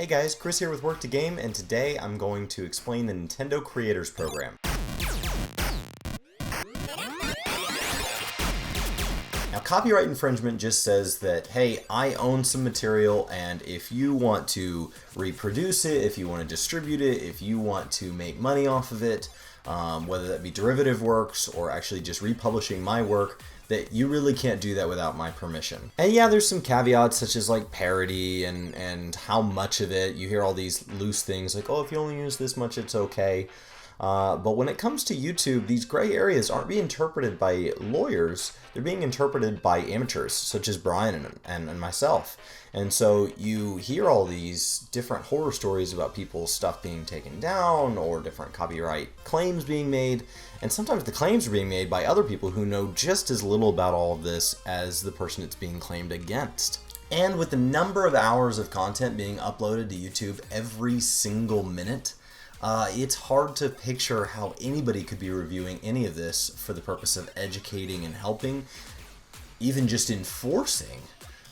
Hey guys, Chris here with Work2Game, and today I'm going to explain the Nintendo Creators Program. Now, copyright infringement just says that, hey, I own some material, and if you want to reproduce it, if you want to distribute it, if you want to make money off of it, whether that be derivative works or actually just republishing my work, that you really can't do that without my permission. And yeah, there's some caveats such as like parody and how much of it. You hear all these loose things like, oh, if you only use this much, it's okay. But when it comes to YouTube, these gray areas aren't being interpreted by lawyers. They're being interpreted by amateurs, such as Brian and myself. And so you hear all these different horror stories about people's stuff being taken down or different copyright claims being made. And sometimes the claims are being made by other people who know just as little about all of this as the person it's being claimed against. And with the number of hours of content being uploaded to YouTube every single minute, it's hard to picture how anybody could be reviewing any of this for the purpose of educating and helping, even just enforcing.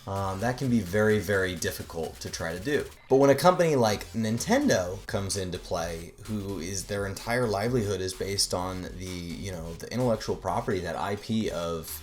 That can be very, very difficult to try to do. But when a company like Nintendo comes into play, who is their entire livelihood is based on the intellectual property, that IP of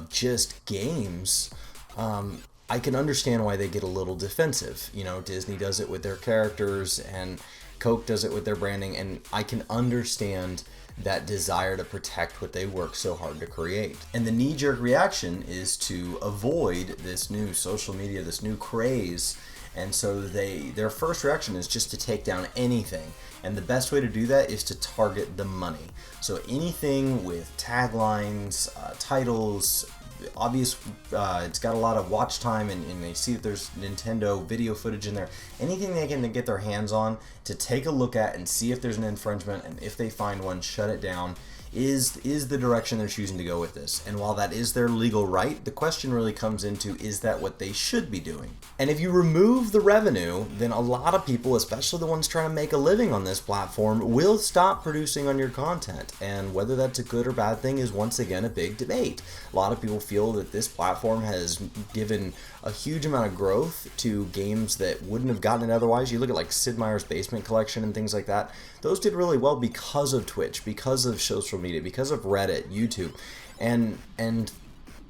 just games, I can understand why they get a little defensive. You know, Disney does it with their characters and Coke does it with their branding, and I can understand that desire to protect what they work so hard to create. And the knee-jerk reaction is to avoid this new social media, this new craze, and so their first reaction is just to take down anything. And the best way to do that is to target the money. So anything with taglines, titles, obvious, it's got a lot of watch time, and they see that there's Nintendo video footage in there. Anything they can get their hands on to take a look at and see if there's an infringement, and if they find one, shut it down, is the direction they're choosing to go with this. And while that is their legal right, the question really comes into, is that what they should be doing? And if you remove the revenue, then a lot of people, especially the ones trying to make a living on this platform, will stop producing on your content. And whether that's a good or bad thing is once again a big debate. A lot of people feel that this platform has given a huge amount of growth to games that wouldn't have gotten it otherwise. You look at like Sid Meier's Basement Collection and things like that. Those did really well because of Twitch, because of social media, because of Reddit, YouTube, and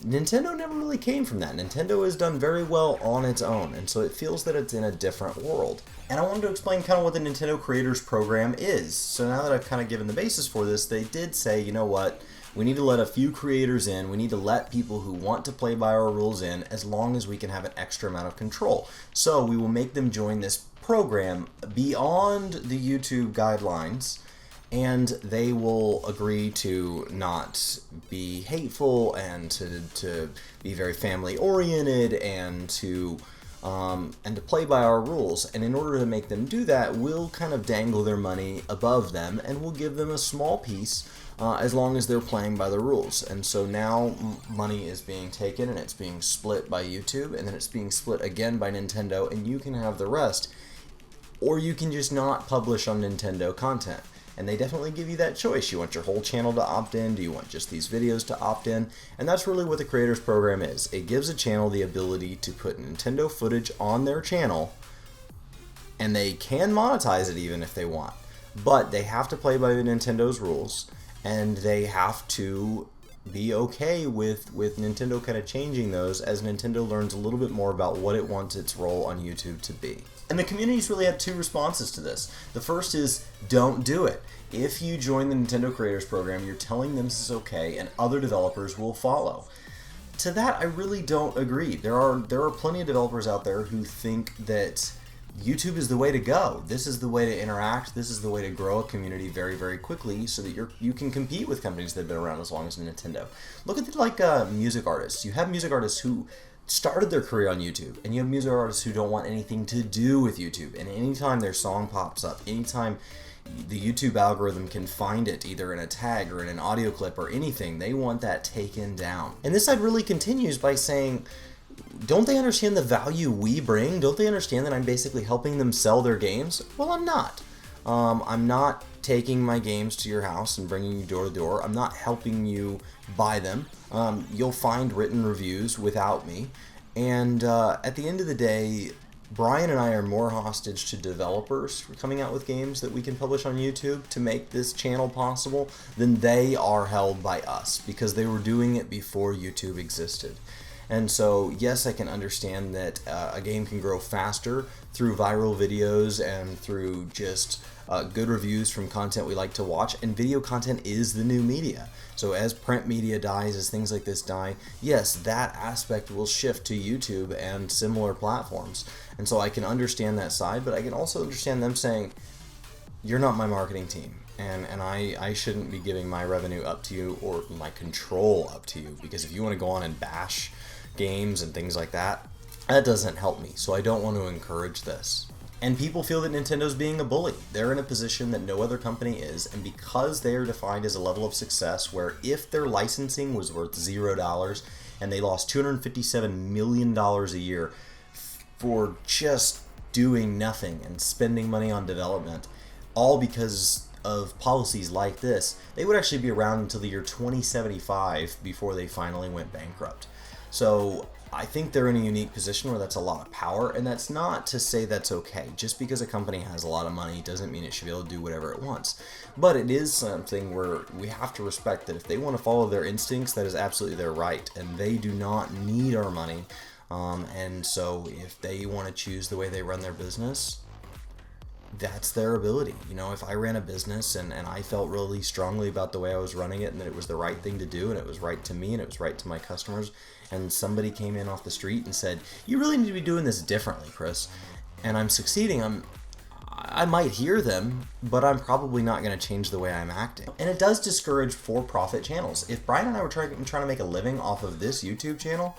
Nintendo never really came from that. Nintendo has done very well on its own, and so it feels that it's in a different world. And I wanted to explain kind of what the Nintendo Creators Program is. So now that I've kind of given the basis for this, they did say, you know what, we need to let a few creators in, we need to let people who want to play by our rules in, as long as we can have an extra amount of control. So we will make them join this program beyond the YouTube guidelines, and they will agree to not be hateful and to be very family oriented and to play by our rules. And in order to make them do that, we'll kind of dangle their money above them, and we'll give them a small piece as long as they're playing by the rules. And so now money is being taken and it's being split by YouTube, and then it's being split again by Nintendo, and you can have the rest. Or you can just not publish on Nintendo content. And they definitely give you that choice. You want your whole channel to opt in? Do you want just these videos to opt in? And that's really what the Creators Program is. It gives a channel the ability to put Nintendo footage on their channel, and they can monetize it even if they want. But they have to play by Nintendo's rules, and they have to be okay with Nintendo kind of changing those as Nintendo learns a little bit more about what it wants its role on YouTube to be. And the community's really had two responses to this. The first is, don't do it. If you join the Nintendo Creators Program, you're telling them this is okay, and other developers will follow. To that, I really don't agree. There are plenty of developers out there who think that YouTube is the way to go. This is the way to interact. This is the way to grow a community very, very quickly, so that you can compete with companies that have been around as long as Nintendo. Look at music artists. You have music artists who started their career on YouTube, and you have music artists who don't want anything to do with YouTube. And anytime their song pops up, anytime the YouTube algorithm can find it, either in a tag or in an audio clip or anything, they want that taken down. And this side really continues by saying, don't they understand the value we bring? Don't they understand that I'm basically helping them sell their games? Well, I'm not. I'm not taking my games to your house and bringing you door to door. I'm not helping you buy them. You'll find written reviews without me. And at the end of the day, Brian and I are more hostage to developers coming out with games that we can publish on YouTube to make this channel possible than they are held by us, because they were doing it before YouTube existed. And so, yes, I can understand that a game can grow faster through viral videos and through just good reviews from content we like to watch, and video content is the new media. So as print media dies, as things like this die, yes, that aspect will shift to YouTube and similar platforms. And so I can understand that side, but I can also understand them saying, you're not my marketing team, and I shouldn't be giving my revenue up to you or my control up to you, because if you want to go on and bash games and things like that, that doesn't help me, so I don't want to encourage this. And people feel that Nintendo's being a bully. They're in a position that no other company is, and because they are defined as a level of success where if their licensing was worth $0 and they lost $257 million a year for just doing nothing and spending money on development, all because of policies like this, they would actually be around until the year 2075 before they finally went bankrupt. So I think they're in a unique position where that's a lot of power, and that's not to say that's okay. Just because a company has a lot of money doesn't mean it should be able to do whatever it wants. But it is something where we have to respect that if they want to follow their instincts, that is absolutely their right, and they do not need our money. And so if they want to choose the way they run their business, that's their ability. You know, if I ran a business and I felt really strongly about the way I was running it and that it was the right thing to do and it was right to me and it was right to my customers, and somebody came in off the street and said, you really need to be doing this differently, Chris, and I'm succeeding, I might hear them, but I'm probably not going to change the way I'm acting. And it does discourage for-profit channels. If Brian and I were trying to make a living off of this YouTube channel,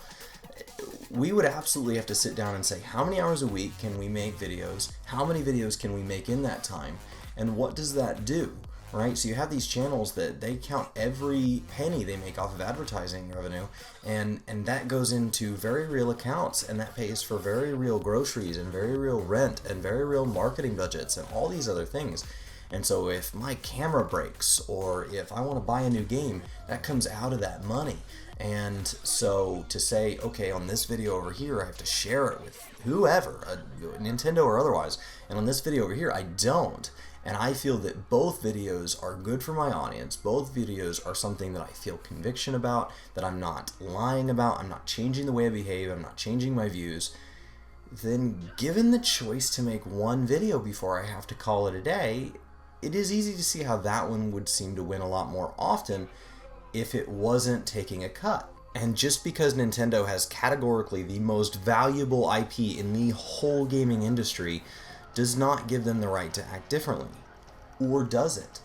we would absolutely have to sit down and say, how many hours a week can we make videos? How many videos can we make in that time? And what does that do? Right? So you have these channels that they count every penny they make off of advertising revenue, and that goes into very real accounts, and that pays for very real groceries and very real rent and very real marketing budgets and all these other things. And so if my camera breaks or if I want to buy a new game, that comes out of that money. And so to say, okay, on this video over here, I have to share it with whoever, Nintendo or otherwise, and on this video over here, I don't. And I feel that both videos are good for my audience. Both videos are something that I feel conviction about, that I'm not lying about, I'm not changing the way I behave, I'm not changing my views. Then given the choice to make one video before I have to call it a day, it is easy to see how that one would seem to win a lot more often if it wasn't taking a cut. And just because Nintendo has categorically the most valuable IP in the whole gaming industry does not give them the right to act differently. Or does it?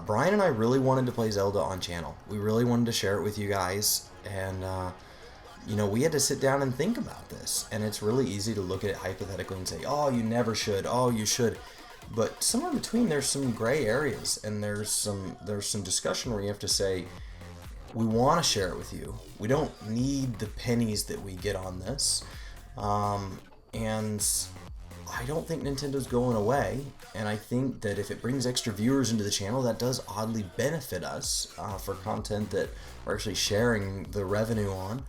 Brian and I really wanted to play Zelda on channel. We really wanted to share it with you guys, and you know, we had to sit down and think about this. And it's really easy to look at it hypothetically and say, oh, you never should, oh, you should. But somewhere in between, there's some gray areas, and there's some discussion where you have to say, we want to share it with you. We don't need the pennies that we get on this, and I don't think Nintendo's going away, and I think that if it brings extra viewers into the channel, that does oddly benefit us for content that we're actually sharing the revenue on,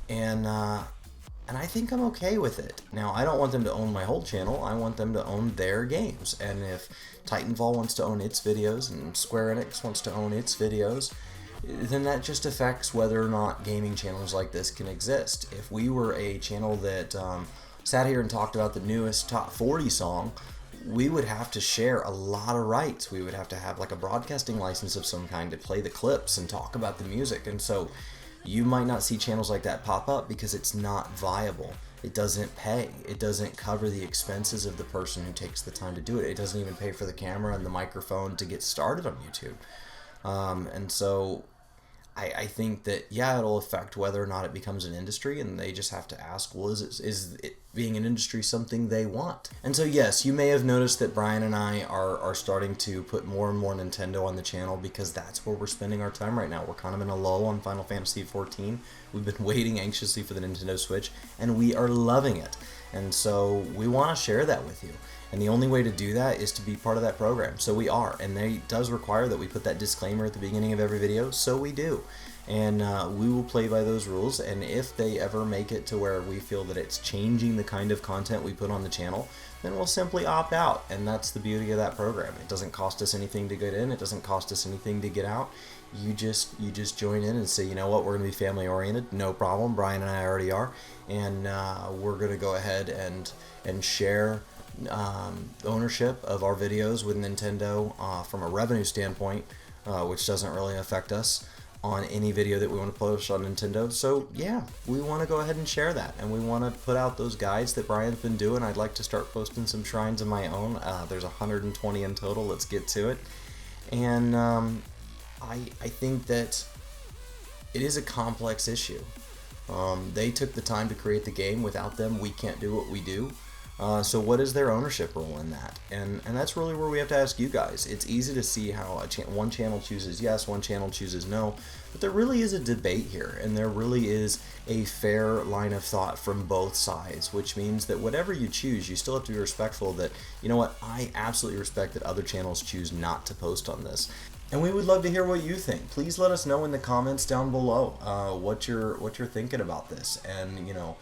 and I think I'm okay with it. Now, I don't want them to own my whole channel. I want them to own their games, and if Titanfall wants to own its videos and Square Enix wants to own its videos, then that just affects whether or not gaming channels like this can exist. If we were a channel that sat here and talked about the newest top 40 song, we would have to share a lot of rights. We would have to have like a broadcasting license of some kind to play the clips and talk about the music. And so you might not see channels like that pop up because it's not viable. It doesn't pay. It doesn't cover the expenses of the person who takes the time to do it. It doesn't even pay for the camera and the microphone to get started on YouTube. And so I think that, yeah, it'll affect whether or not it becomes an industry, and they just have to ask, well, is it being an industry something they want? And so, yes, you may have noticed that Brian and I are starting to put more and more Nintendo on the channel because that's where we're spending our time right now. We're kind of in a lull on Final Fantasy XIV. We've been waiting anxiously for the Nintendo Switch, and we are loving it. And so we want to share that with you. And the only way to do that is to be part of that program. So we are, and it does require that we put that disclaimer at the beginning of every video, so we do. and we will play by those rules. And if they ever make it to where we feel that it's changing the kind of content we put on the channel, then we'll simply opt out. And that's the beauty of that program. It doesn't cost us anything to get in. It doesn't cost us anything to get out. You just join in and say, you know what, we're going to be family oriented. No problem. Brian and I already are, and we're going to go ahead and share ownership of our videos with Nintendo from a revenue standpoint, which doesn't really affect us on any video that we want to post on Nintendo. So yeah, we want to go ahead and share that, and we want to put out those guides that Brian's been doing. I'd like to start posting some shrines of my own. There's 120 in total. Let's get to it. And I think that it is a complex issue. They took the time to create the game. Without them, we can't do what we do. So what is their ownership role in that? And that's really where we have to ask you guys. It's easy to see how one channel chooses yes, one channel chooses no, but there really is a debate here, and there really is a fair line of thought from both sides, which means that whatever you choose, you still have to be respectful that, you know what, I absolutely respect that other channels choose not to post on this. And we would love to hear what you think. Please let us know in the comments down below what you're thinking about this. And, you know,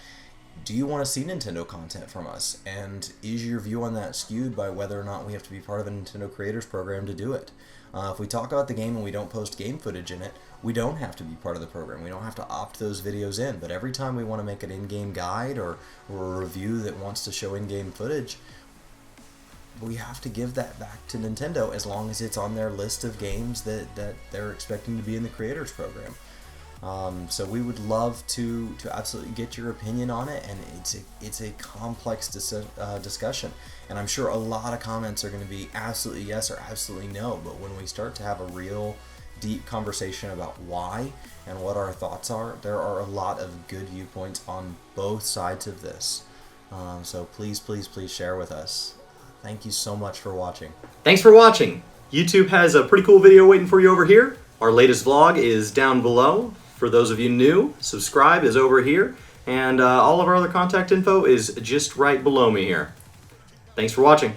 do you want to see Nintendo content from us? And is your view on that skewed by whether or not we have to be part of a Nintendo Creators Program to do it? If we talk about the game and we don't post game footage in it, we don't have to be part of the program. We don't have to opt those videos in. But every time we want to make an in-game guide or a review that wants to show in-game footage, we have to give that back to Nintendo as long as it's on their list of games that they're expecting to be in the Creators Program. So we would love to absolutely get your opinion on it, and it's a complex discussion, and I'm sure a lot of comments are going to be absolutely yes or absolutely no, but when we start to have a real deep conversation about why and what our thoughts are, there are a lot of good viewpoints on both sides of this. So please share with us. Thank you so much for watching. Thanks for watching. YouTube has a pretty cool video waiting for you over here. Our latest vlog is down below. For those of you new, subscribe is over here, and all of our other contact info is just right below me here. Thanks for watching.